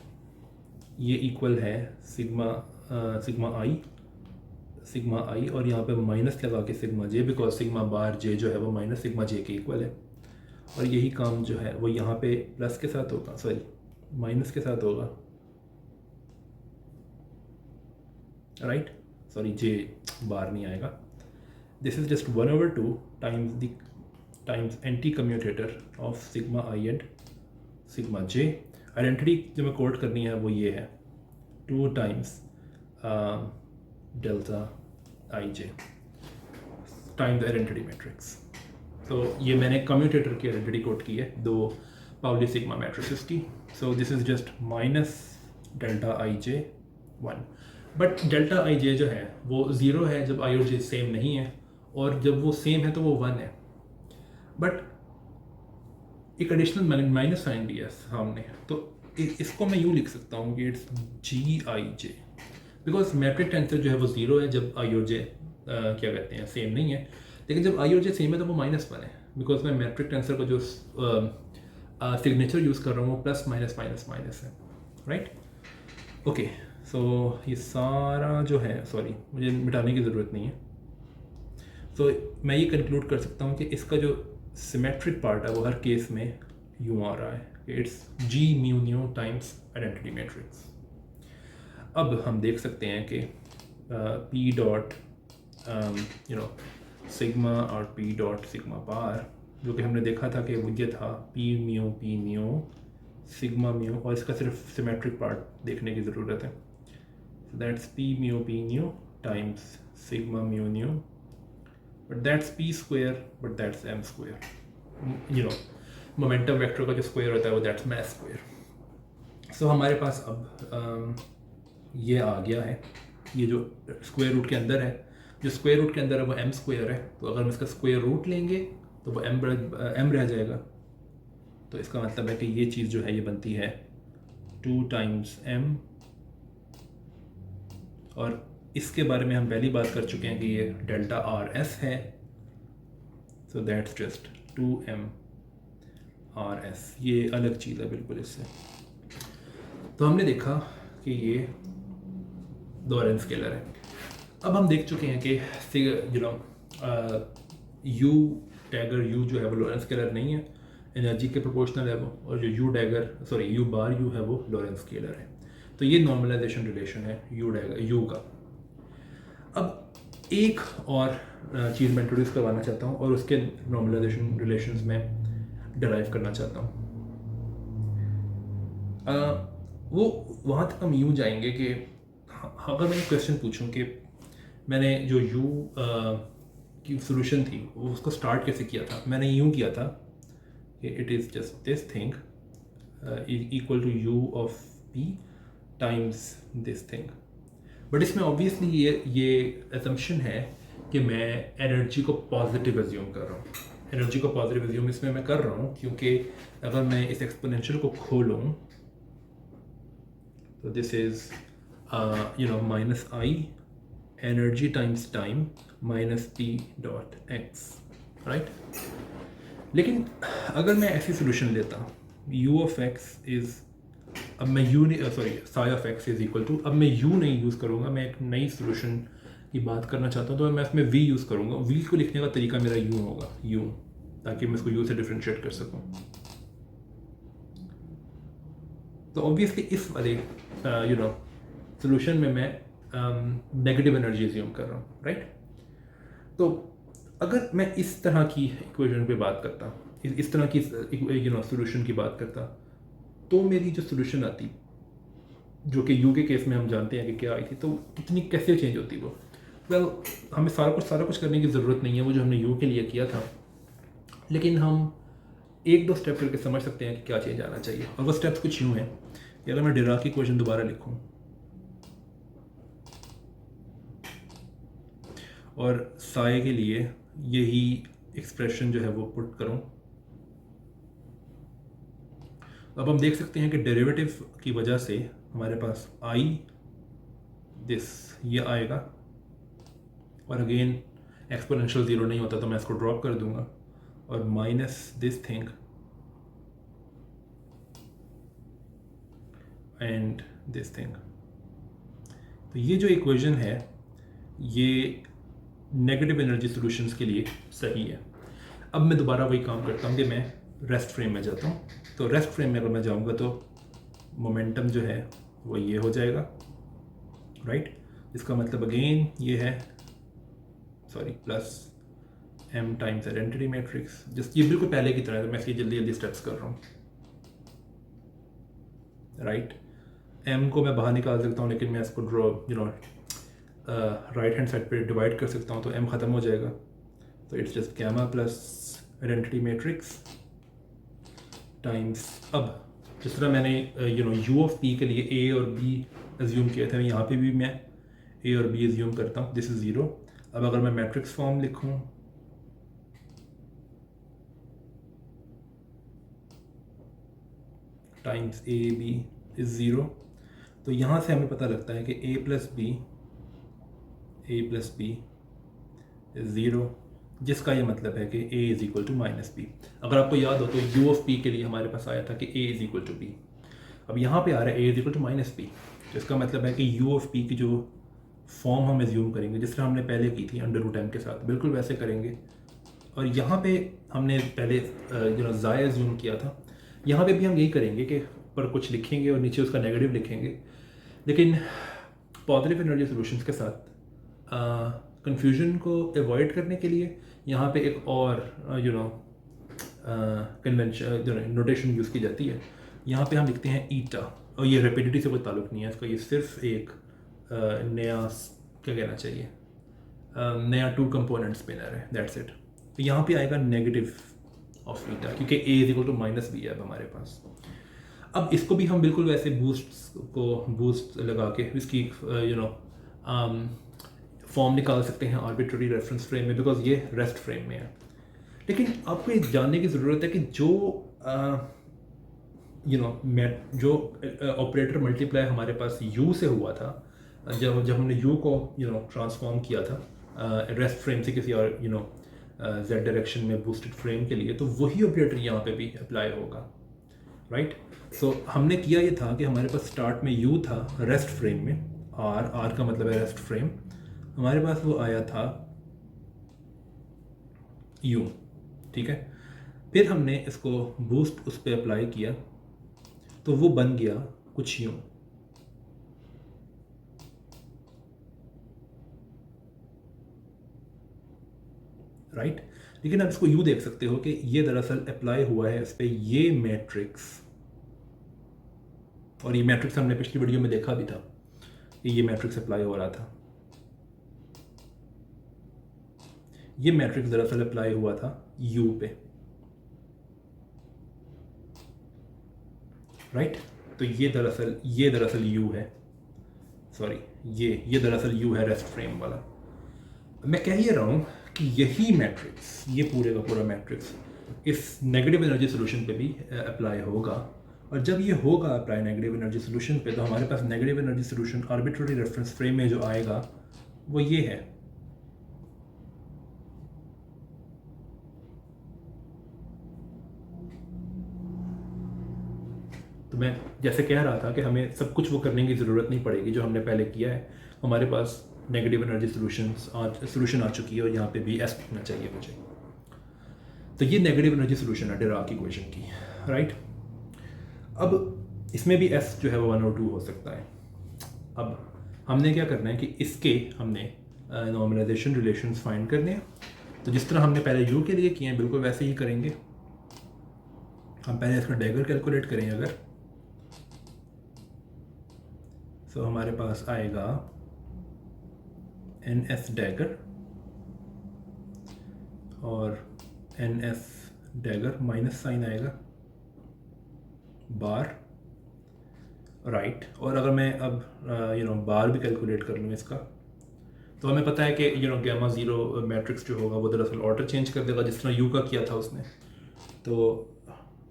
ये इक्वल है सिग्मा आई और यहाँ पे माइनस लगा के sigma J, because sigma bar J जो है वो माइनस सिग्मा जे के इक्वल है। और यही काम जो है वो यहाँ पे प्लस के साथ होगा, सॉरी माइनस के साथ होगा, राइट। सॉरी जे बार नहीं आएगा, this is just 1/2 times anti commutator of sigma I and sigma J. Identity जो मैं कोट करनी है वो ये है 2 times delta I J time the identity matrix. तो ये मैंने कम्यूटेटर की आइडेंटिटी कोट की है 2 पाउली सिग्मा मैट्रिसेस की। So this is just minus delta I J 1, but delta I J जो है वो 0 है जब आई और जे सेम नहीं है, और जब वो सेम है तो वो 1 है। बट एक एडिशनल माइनस साइन दिया है सामने, तो इसको मैं यूँ लिख सकता हूँ कि it's G I J, because metric tensor जो है वो 0 है जब आई और जे क्या कहते हैं सेम नहीं है, लेकिन जब आई और जे सेम है तो वो -1 है, बिकॉज मैं मैट्रिक टेंसर का जो सिग्नेचर यूज़ कर रहा हूँ वो प्लस माइनस माइनस माइनस है, राइट। ओके, सो ये सारा जो है, सॉरी मुझे मिटाने की ज़रूरत नहीं है। तो मैं ये कंक्लूड कर सकता हूँ कि इसका जो सिमेट्रिक पार्ट है वो हर केस में यूँ आ रहा है कि it's G mu nu times identity matrix. अब हम देख सकते हैं कि पी डॉट सिग्मा और पी डॉट सिग्मा बार, जो कि हमने देखा था कि वो ये था पी म्यू सिग्मा म्यू, और इसका सिर्फ सिमेट्रिक पार्ट देखने की ज़रूरत है। So that's P mu times sigma mu nu, but that's P square, but that's M square. Momentum vector का जो square होता है वो that's mass square. So हमारे पास अब ये आ गया है, ये जो स्क्वायर रूट के अंदर है, जो स्क्वायर रूट के अंदर है वो m स्क्वायर है, तो अगर हम इसका स्क्वायर रूट लेंगे तो वो m रह जाएगा। तो इसका मतलब है कि ये चीज़ जो है ये बनती है 2 टाइम्स m, और इसके बारे में हम पहली बात कर चुके हैं कि ये डेल्टा आर एस है, so that's just 2m R S, ये अलग चीज़ है बिल्कुल इससे। तो हमने देखा कि ये लोरेंट्ज़ स्केलर है। अब हम देख चुके हैं कि यू डैगर यू जो है वो लोरेंट्ज़ स्केलर नहीं है, एनर्जी के प्रोपोर्शनल है वो, और जो यू बार यू है वो लोरेंट्ज़ स्केलर है। तो ये नॉर्मलाइजेशन रिलेशन है यू का। अब एक और चीज़ मैं इंट्रोड्यूस करवाना चाहता हूँ, और उसके नॉर्मलाइजेशन रिलेशंस में डिराइव करना चाहता हूँ। वो वहाँ तक हम यूँ जाएंगे कि अगर मैं क्वेश्चन पूछूं कि मैंने जो यू की सोल्यूशन थी वो उसको स्टार्ट कैसे किया था, मैंने यूँ किया था कि it is just this thing equal to U of P times this thing, but इसमें ऑब्वियसली ये असम्पशन है कि मैं एनर्जी को पॉजिटिव एज्यूम कर रहा हूँ। एनर्जी को पॉजिटिव एज्यूम इसमें मैं कर रहा हूँ क्योंकि अगर मैं इस एक्सपोनेंशियल को खोलूँ तो this is minus I energy times time minus P dot x, right. लेकिन अगर मैं ऐसी सोल्यूशन लेता u ऑफ एक्स इज़, अब मैं यू नहीं psi of X is equal to, अब मैं यू नहीं यूज़ करूँगा, मैं एक नई सोल्यूशन की बात करना चाहता हूँ, तो मैं इसमें v यूज़ करूँगा। v को लिखने का तरीका मेरा यू होगा, यू, ताकि मैं इसको u से डिफ्रेंशिएट कर सकूँ। तो ऑब्वियसली इस वाले सोल्यूशन में मैं नेगेटिव एनर्जी एज्यूम कर रहा हूँ, राइट। तो अगर मैं इस तरह की इक्वेशन पे बात करता, इस तरह की सोल्यूशन की बात करता, तो मेरी जो सोल्यूशन आती, जो कि यू के केस में हम जानते हैं कि क्या आई थी, तो कितनी कैसे चेंज होती वो। वेल हमें सारा कुछ करने की ज़रूरत नहीं है, वो जो हमने यू के लिए किया था, लेकिन हम 1-2 स्टेप करके समझ सकते हैं कि क्या चेंज आना चाहिए। और वो स्टेप्स कुछ यूँ हैं कि अगर मैं डिराक की इक्वेशन दोबारा लिखूँ और साए के लिए यही एक्सप्रेशन जो है वो पुट करूँ, अब हम देख सकते हैं कि डेरिवेटिव की वजह से हमारे पास आई दिस ये आएगा, और अगेन एक्सपोनेंशियल 0 नहीं होता तो मैं इसको ड्रॉप कर दूंगा, और minus this thing and this thing. तो ये जो इक्वेशन है ये नेगेटिव एनर्जी सॉल्यूशंस के लिए सही है। अब मैं दोबारा वही काम करता हूँ कि मैं रेस्ट फ्रेम में जाता हूँ। तो रेस्ट फ्रेम में अगर मैं जाऊँगा तो मोमेंटम जो है वो ये हो जाएगा, राइट। इसका मतलब अगेन ये है sorry plus m times identity matrix. Just ये बिल्कुल पहले की तरह है, तो मैं इसकी जल्दी जल्दी स्टेप्स कर रहा हूँ। राइट, m को मैं बाहर निकाल सकता हूँ, लेकिन मैं इसको ड्रॉ राइट हैंड साइड पे डिवाइड कर सकता हूँ, तो m ख़त्म हो जाएगा। तो it's just gamma plus identity matrix times, अब जिस तरह मैंने u ऑफ p के लिए a और b एज्यूम किए थे, यहाँ पे भी मैं a और b एज्यूम करता हूँ, दिस इज़ ज़ीरो। अब अगर मैं मैट्रिक्स फॉर्म लिखूँ times a b is zero, तो यहाँ से हमें पता लगता है कि a plus b is zero, जिसका ये मतलब है कि a is equal to minus b. अगर आपको याद हो तो u ऑफ p के लिए हमारे पास आया था कि a is equal to b, अब यहाँ पे आ रहा है a is equal to minus b, तो इसका मतलब है कि u ऑफ p की जो फॉर्म हम एज्यूम करेंगे जिस तरह हमने पहले की थी अंडर रूट m के साथ, बिल्कुल वैसे करेंगे। और यहाँ पे हमने पहले ज़ाय एज्यूम किया था, यहाँ पे भी हम यही करेंगे कि ऊपर कुछ लिखेंगे और नीचे उसका नेगेटिव लिखेंगे, लेकिन पॉजिटिव एनर्जी सॉल्यूशंस के साथ कंफ्यूजन को अवॉइड करने के लिए यहाँ पे एक और कन्वेंशन नोटेशन यूज़ की जाती है। यहाँ पे हम लिखते हैं ईटा, और ये रेपिडिटी से कोई ताल्लुक़ नहीं है इसका, ये सिर्फ एक नया क्या कहना चाहिए नया टू कंपोनेंट स्पिनर है, दैट्स इट। तो यहाँ पे आएगा नेगेटिव ऑफ ईटा, क्योंकि a is equal to minus b है अब हमारे पास। अब इसको भी हम बिल्कुल वैसे बूस्ट लगा के इसकी फॉर्म निकाल सकते हैं आर्बिट्ररी रेफरेंस फ्रेम में, बिकॉज ये रेस्ट फ्रेम में है। लेकिन आपको ये जानने की ज़रूरत है कि जो जो ऑपरेटर मल्टीप्लाई हमारे पास u से हुआ था, जब हमने u को ट्रांसफॉर्म किया था रेस्ट फ्रेम से किसी और z डायरेक्शन में बूस्टेड फ्रेम के लिए, तो वही ऑपरेटर यहाँ पे भी अप्लाई होगा, राइट। सो हमने किया ये था कि हमारे पास स्टार्ट में u था रेस्ट फ्रेम में, r का मतलब है रेस्ट फ्रेम, हमारे पास वो आया था u, ठीक है। फिर हमने इसको बूस्ट उस पर अप्लाई किया, तो वो बन गया कुछ यूं, राइट। लेकिन आप इसको यूं देख सकते हो कि ये दरअसल अप्लाई हुआ है इस पर ये मैट्रिक्स, और ये मैट्रिक्स हमने पिछली वीडियो में देखा भी था कि ये मैट्रिक्स अप्लाई हो रहा था। ये मैट्रिक्स दरअसल अप्लाई हुआ था u पे, राइट। तो ये दरअसल u है, सॉरी ये दरअसल u है रेस्ट फ्रेम वाला। मैं कह ये रहा हूँ कि यही मैट्रिक्स, ये पूरे का पूरा मैट्रिक्स इस नेगेटिव एनर्जी सोल्यूशन पे भी अप्लाई होगा, और जब ये होगा अप्लाई नेगेटिव एनर्जी सोल्यूशन पे, तो हमारे पास negative energy solution arbitrary reference frame में जो आएगा वो ये है। तो मैं जैसे कह रहा था कि हमें सब कुछ वो करने की ज़रूरत नहीं पड़ेगी जो हमने पहले किया है, हमारे पास नेगेटिव एनर्जी सोल्यूशन आ चुकी है, और यहाँ पे भी एस लिखना चाहिए मुझे। तो ये नेगेटिव एनर्जी सोल्यूशन है डिराक इक्वेशन की, राइट। अब इसमें भी एस जो है वो 1 और 2 हो सकता है। अब हमने क्या करना है कि इसके हमने नॉर्मलाइजेशन रिलेशंस फाइंड करने हैं। तो जिस तरह हमने पहले यू के लिए किए हैं बिल्कुल वैसे ही करेंगे। हम पहले इसका डैगर कैलकुलेट करें अगर, तो हमारे पास आएगा एन एस डैगर, और n s dagger minus sign आएगा बार, राइट। और अगर मैं अब बार भी कैलकुलेट कर लूँ इसका, तो हमें पता है कि गैमा ज़ीरो मैट्रिक्स जो होगा वो दरअसल ऑर्डर चेंज कर देगा जिस तरह यू का किया था उसने। तो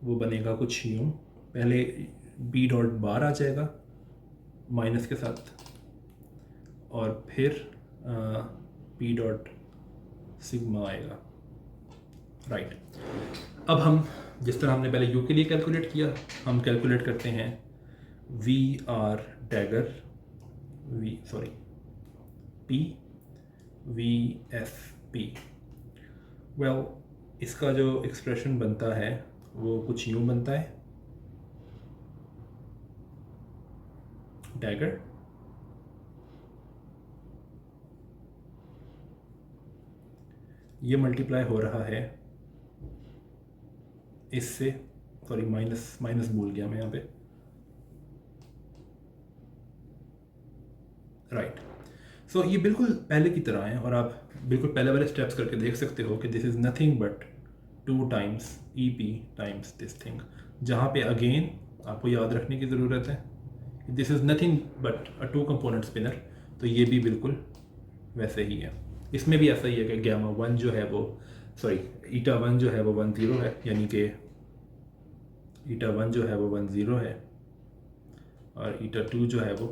वो बनेगा कुछ यूँ, पहले बी डॉट बार आ जाएगा माइनस के साथ, और फिर पी डॉट सिग्मा आएगा, राइट। अब हम जिस तरह हमने पहले यू के लिए कैलकुलेट किया, हम कैलकुलेट करते हैं v r dagger P v f p. Well, इसका जो एक्सप्रेशन बनता है वो कुछ यूँ बनता है, डैगर ये मल्टीप्लाई हो रहा है इससे, सॉरी माइनस भूल गया मैं यहाँ पे, राइट। सो ये बिल्कुल पहले की तरह है और आप बिल्कुल पहले वाले स्टेप्स करके देख सकते हो कि this is nothing but 2 times E P times this thing, जहाँ पे अगेन आपको याद रखने की ज़रूरत है this is nothing but a 2 component spinner, तो ये भी बिल्कुल वैसे ही है। इसमें भी ऐसा ही है कि गैमा 1 जो है वो, सॉरी ईटा 1 जो है वो 1 0 है, यानी कि ईटा 1 जो है वो 1 0 है और ईटा 2 जो है वो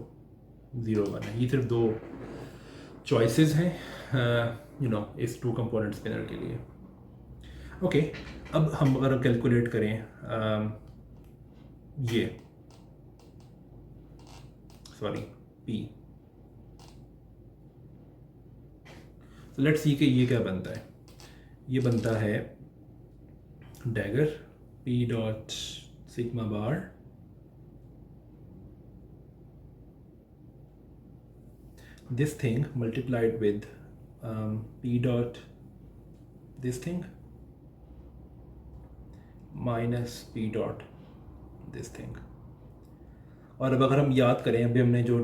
0 1 है। ये सिर्फ 2 चॉइसेस हैं इस 2 कंपोनेंट स्पिनर के लिए। ओके, अब हम अगर कैलकुलेट करें ये सॉरी पी, तो लेट्स सी कि ये क्या बनता है। ये बनता है dagger P dot sigma bar this thing multiplied with p dot this thing minus p dot this thing। और अब अगर हम याद करें, अभी हमने जो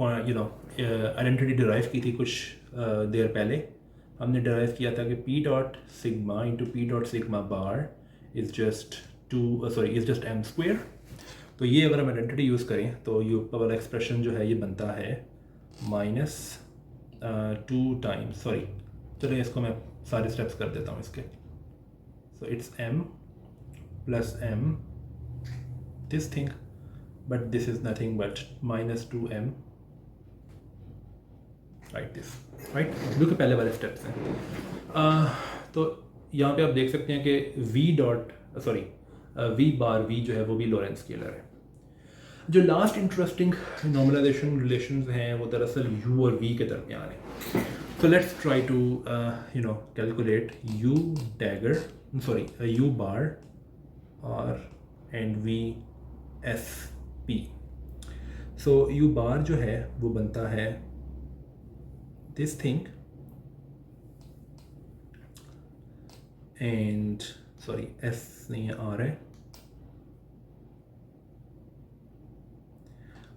आइडेंटिटी डिराइव की थी कुछ देर पहले, हमने डिराइव किया था कि p dot sigma into P dot sigma bar is just m square. तो ये अगर हम आइडेंटिटी यूज़ करें तो ये वाला एक्सप्रेशन जो है ये बनता है माइनस 2 टाइम्स, सॉरी चलो इसको मैं सारे स्टेप्स कर देता हूँ इसके। So it's m plus m this thing, but this is nothing but minus 2m right this, right जो कि पहले वाले स्टेप्स हैं। तो यहाँ पे आप देख सकते हैं कि v बार v जो है वो भी लॉरेंट स्केलर है। जो लास्ट इंटरेस्टिंग नॉर्मलाइजेशन रिलेशंस हैं वो दरअसल u और v के दरमियान है। So let's try to calculate u dagger, sorry u bar और and v s p। So u bar जो है वो बनता है this thing and sorry s नहीं है r है,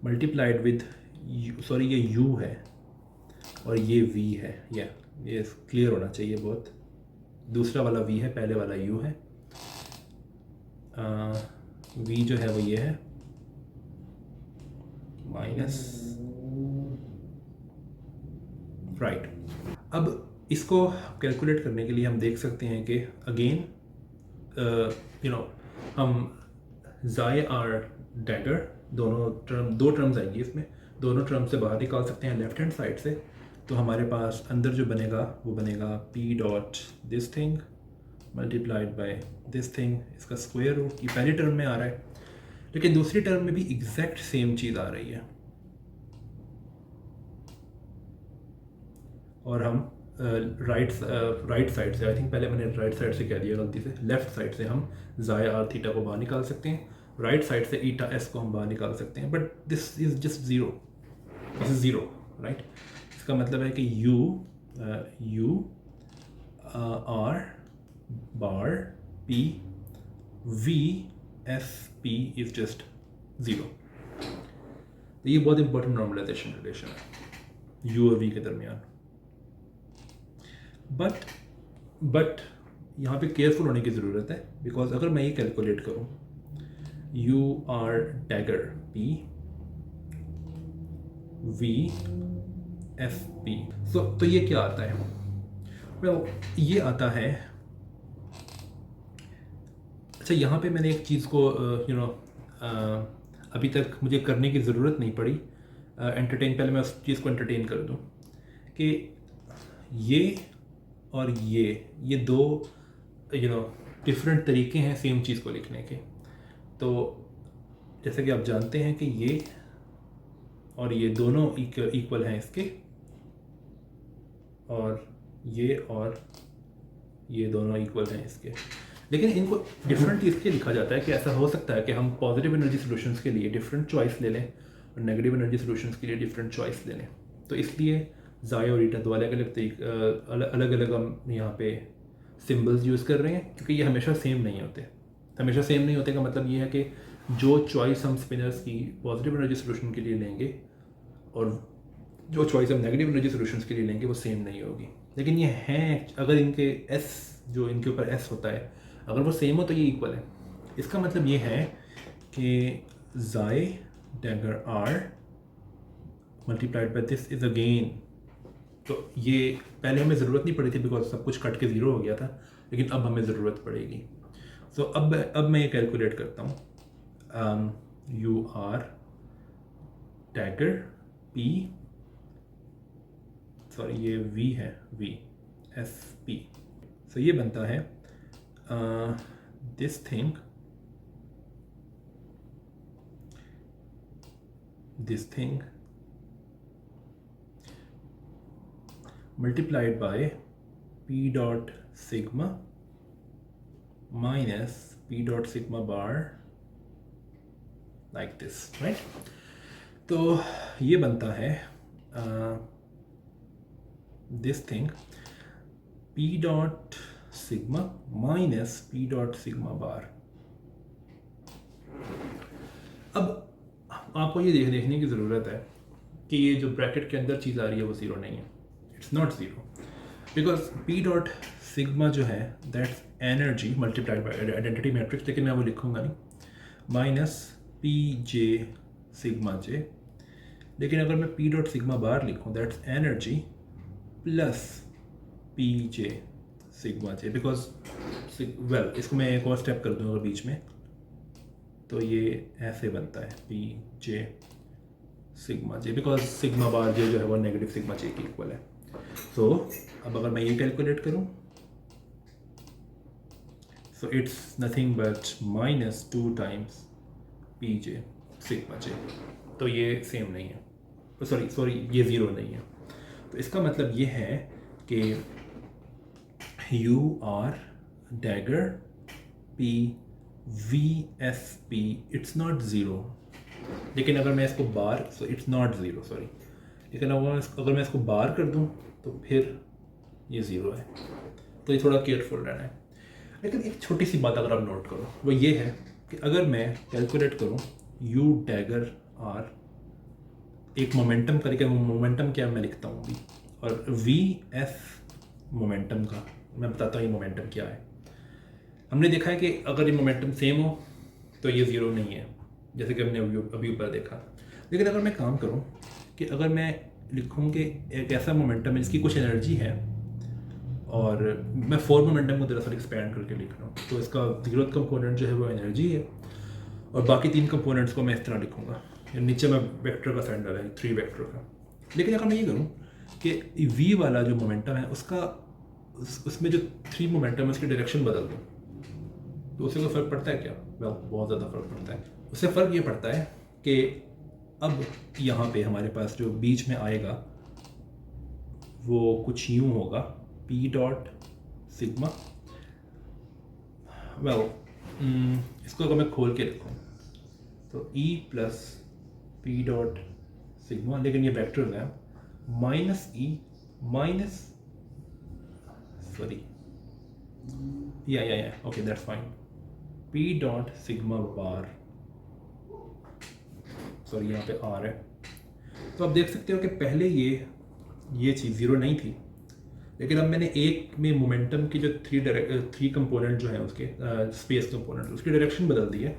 मल्टीप्लाइड विद सॉरी ये u है और ये v है, ये क्लियर होना चाहिए बहुत। दूसरा वाला v है, पहले वाला u है। v जो है वो ये है माइनस, राइट। अब इसको कैलकुलेट करने के लिए हम देख सकते हैं कि अगेन हम ज़ाय आर डैगर दो टर्म्स आएंगी इसमें, दोनों टर्म से बाहर निकाल सकते हैं लेफ्ट हैंड साइड से। तो हमारे पास अंदर जो बनेगा वो बनेगा p dot this thing multiplied by this thing, इसका स्क्वायर रूट। ये पहली टर्म में आ रहा है, लेकिन दूसरी टर्म में भी एग्जैक्ट सेम चीज़ आ रही है और हम राइट साइड से, आई थिंक पहले मैंने राइट साइड से कह दिया गलती से, लेफ्ट साइड से हम ज़ाय आर थीटा को बाहर निकाल सकते हैं, राइट साइड से ईटा एस को हम बाहर निकाल सकते हैं, but this is just zero, this is zero, right. इसका मतलब है कि u r bar p v s p is just zero. तो ये बहुत इंपॉर्टेंट नॉर्मलाइजेशन रिलेशन है u और v के दरमियान। बट यहाँ पे केयरफुल होने की ज़रूरत है, बिकॉज अगर मैं ये कैलकुलेट करूँ u r dagger p v f p, तो ये क्या आता है? ये आता है, अच्छा यहाँ पे मैंने एक चीज़ को अभी तक मुझे करने की ज़रूरत नहीं पड़ी, पहले मैं उस चीज़ को एंटरटेन कर दूँ कि ये और ये दो डिफरेंट तरीके हैं सेम चीज़ को लिखने के। तो जैसे कि आप जानते हैं कि ये और ये दोनों इक्वल हैं इसके, और ये दोनों इक्वल हैं इसके, लेकिन इनको डिफरेंट इसके लिखा जाता है कि ऐसा हो सकता है कि हम पॉजिटिव एनर्जी सॉल्यूशंस के लिए डिफरेंट चॉइस ले लें और नेगेटिव एनर्जी सॉल्यूशंस के लिए डिफरेंट चॉइस ले लें। तो इसलिए ज़ाय और ईटा दो अलग अलग हम यहाँ पे सिंबल्स यूज़ कर रहे हैं, क्योंकि ये हमेशा सेम नहीं होते। हमेशा सेम नहीं होते का मतलब ये है कि जो चॉइस हम स्पिनर्स की पॉजिटिव एनर्जी सोल्यूशन के लिए लेंगे और जो चॉइस हम नेगेटिव एनर्जी सोल्यूशंस के लिए लेंगे वो सेम नहीं होगी। लेकिन ये हैं, अगर इनके एस जो इनके ऊपर एस होता है अगर वो सेम हो तो ये इक्वल है। इसका मतलब ये है कि psi dagger R multiplied by this is again, तो ये पहले हमें ज़रूरत नहीं पड़ी थी बिकॉज सब कुछ कट के ज़ीरो हो गया था, लेकिन अब हमें ज़रूरत पड़ेगी। सो अब मैं ये कैलकुलेट करता हूँ। U are dagger p, sorry ये वी है, वी एस पी। सो ये बनता है this thing multiplied by p dot sigma minus p dot sigma bar like this, right? तो ये बनता है this thing p dot sigma minus p dot sigma bar। अब आपको ये देखने की ज़रूरत है कि ये जो ब्रैकेट के अंदर चीज़ आ रही है वो ज़ीरो नहीं है। It's not zero because P dot sigma जो है that's energy multiplied by identity matrix, लेकिन मैं वो लिखूंगा नहीं, माइनस पी जे सिग्मा जे। लेकिन अगर मैं पी डॉट सिग्मा बार लिखूँ that's energy plus P J sigma J, because well इसको मैं एक और स्टेप कर दूँगा बीच में, तो ये ऐसे बनता है P J sigma J, because sigma bar J जो है वो नेगेटिव सिग्मा जे की इक्वल है। सो अब अगर मैं ये कैलकुलेट करूं so it's nothing but minus 2 times P J sigma J, तो ये सेम नहीं है, सॉरी ये ज़ीरो नहीं है। तो इसका मतलब ये है कि U are dagger P V S P it's not zero, लेकिन अगर मैं इसको bar, so it's not zero sorry, लेकिन अगर मैं इसको बार कर दूं तो फिर ये ज़ीरो है। तो ये थोड़ा केयरफुल रहना है। लेकिन एक छोटी सी बात अगर आप नोट करो वो ये है कि अगर मैं कैलकुलेट करूं यू डैगर आर एक मोमेंटम करके, मोमेंटम क्या मैं लिखता हूँ अभी, और वी एफ मोमेंटम का मैं बताता हूँ ये मोमेंटम क्या है। हमने देखा है कि अगर ये मोमेंटम सेम हो तो ये ज़ीरो नहीं है, जैसे कि हमने अभी ऊपर देखा। लेकिन अगर मैं काम करूं कि अगर मैं लिखूं कि एक ऐसा मोमेंटम है जिसकी कुछ एनर्जी है और मैं 4 मोमेंटम को दरअसल एक्सपैंड करके लिख रहा हूँ, तो इसका 0th कंपोनेंट जो है वो एनर्जी है और बाकी 3 कंपोनेंट्स को मैं इस तरह लिखूँगा, नीचे मैं वेक्टर का साइन डाला है 3 वेक्टर का। लेकिन अगर मैं ये करूँ कि वी वाला जो मोमेंटम है उसका उसमें जो 3 मोमेंटम है उसकी डायरेक्शन बदल दूँ तो उससे कोई फ़र्क पड़ता है क्या? बहुत ज़्यादा फ़र्क पड़ता है। उससे फ़र्क ये पड़ता है कि अब यहाँ पे हमारे पास जो बीच में आएगा वो कुछ यूँ होगा पी डॉट सिग्मा, इसको अगर मैं खोल के लिखूँ तो E plus P dot sigma, लेकिन ये वेक्टर है, माइनस ई माइनस सॉरी या okay that's fine, P dot sigma bar, sorry यहाँ पे आर है। तो आप देख सकते हो कि पहले ये चीज़ ज़ीरो नहीं थी, लेकिन अब मैंने एक में मोमेंटम की जो 3 कंपोनेंट जो है उसके स्पेस कंपोनेंट उसकी डायरेक्शन बदल दी है।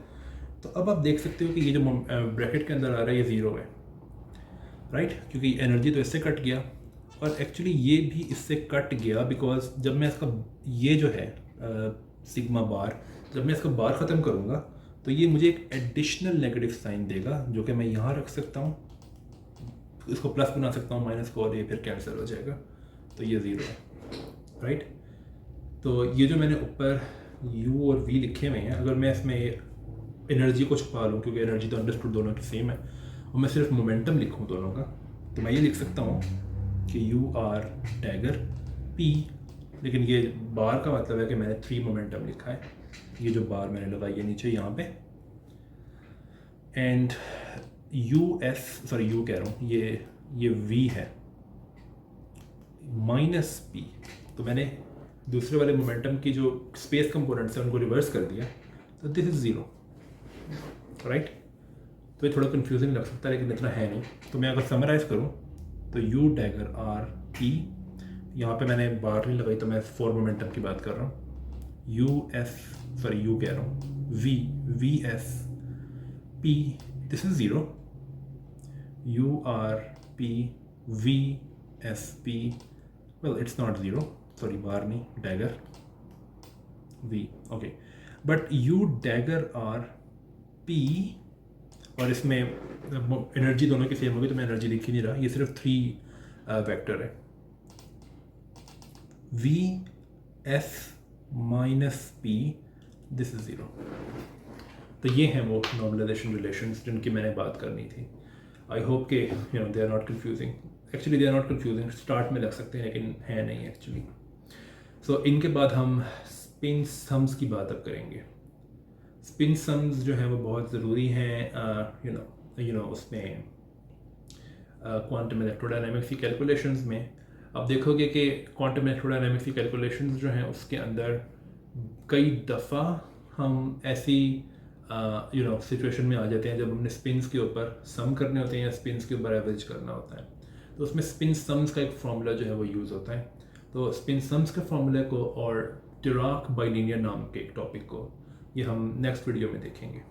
तो अब आप देख सकते हो कि ये जो ब्रैकेट के अंदर आ रहा है ये ज़ीरो है, राइट, क्योंकि एनर्जी तो इससे कट गया और एक्चुअली ये भी इससे कट गया बिकॉज जब मैं इसका ये जो है सिग्मा बार, जब मैं इसका बार ख़त्म करूँगा तो ये मुझे एक एडिशनल नेगेटिव साइन देगा जो कि मैं यहाँ रख सकता हूँ, इसको प्लस बना सकता हूँ माइनस को, और ये फिर कैंसिल हो जाएगा, तो ये ज़ीरो है, राइट। तो ये जो मैंने ऊपर u और v लिखे हुए हैं, अगर मैं इसमें एनर्जी को छुपा लूँ क्योंकि एनर्जी तो अंडरस्टूड दोनों की सेम है, और मैं सिर्फ मोमेंटम लिखूँ दोनों का, तो मैं ये लिख सकता हूँ कि यू आर डैगर p, लेकिन ये बार का मतलब है कि मैंने 3 मोमेंटम लिखा है, ये जो बार मैंने लगाई है नीचे यहाँ पे, एंड यू कह रहा हूँ ये v है माइनस p, तो मैंने दूसरे वाले मोमेंटम की जो स्पेस कंपोनेंट्स हैं उनको रिवर्स कर दिया, तो दिस इज़ ज़ीरो, राइट। तो ये थोड़ा कंफ्यूजिंग लग सकता है लेकिन इतना है नहीं। तो मैं अगर समराइज़ करूँ तो यू डैगर आर पी, यहाँ पे मैंने बार नहीं लगाई तो मैं फोर मोमेंटम की बात कर रहा हूँ। यू एस, सॉरी यू कह रहा हूँ, V S P, this is zero. U R P V S P, well it's not zero, sorry bar नहीं, dagger V, okay. But U dagger R P, और इसमें एनर्जी दोनों की same होगी तो मैं एनर्जी लिख ही नहीं रहा, ये सिर्फ 3 वेक्टर है। V S minus P, this is zero. तो ये हैं वो नॉर्मलाइजेशन रिलेशंस जिनकी मैंने बात करनी थी। आई होप के you know they are not confusing, actually they are not confusing, start में लग सकते हैं लेकिन है नहीं एक्चुअली। सो इनके बाद हम स्पिन सम्स की बात अब करेंगे। स्पिन सम्स जो हैं वो बहुत ज़रूरी हैं यू नो उसमें क्वांटम इलेक्ट्रोडायनामिक्स की कैलकुलेशंस में। अब देखोगे कि क्वांटम इलेक्ट्रोडायनामिक्स की कैलकुलेशंस जो हैं उसके अंदर कई दफ़ा हम ऐसी सिचुएशन में आ जाते हैं जब हमने स्पिन्स के ऊपर सम करने होते हैं या स्पिन्स के ऊपर एवरेज करना होता है, तो उसमें स्पिन सम्स का एक फार्मूला जो है वो यूज़ होता है। तो स्पिन सम्स के फार्मूले को और डिराक बाइलिनियर नाम के एक टॉपिक को ये हम नेक्स्ट वीडियो में देखेंगे।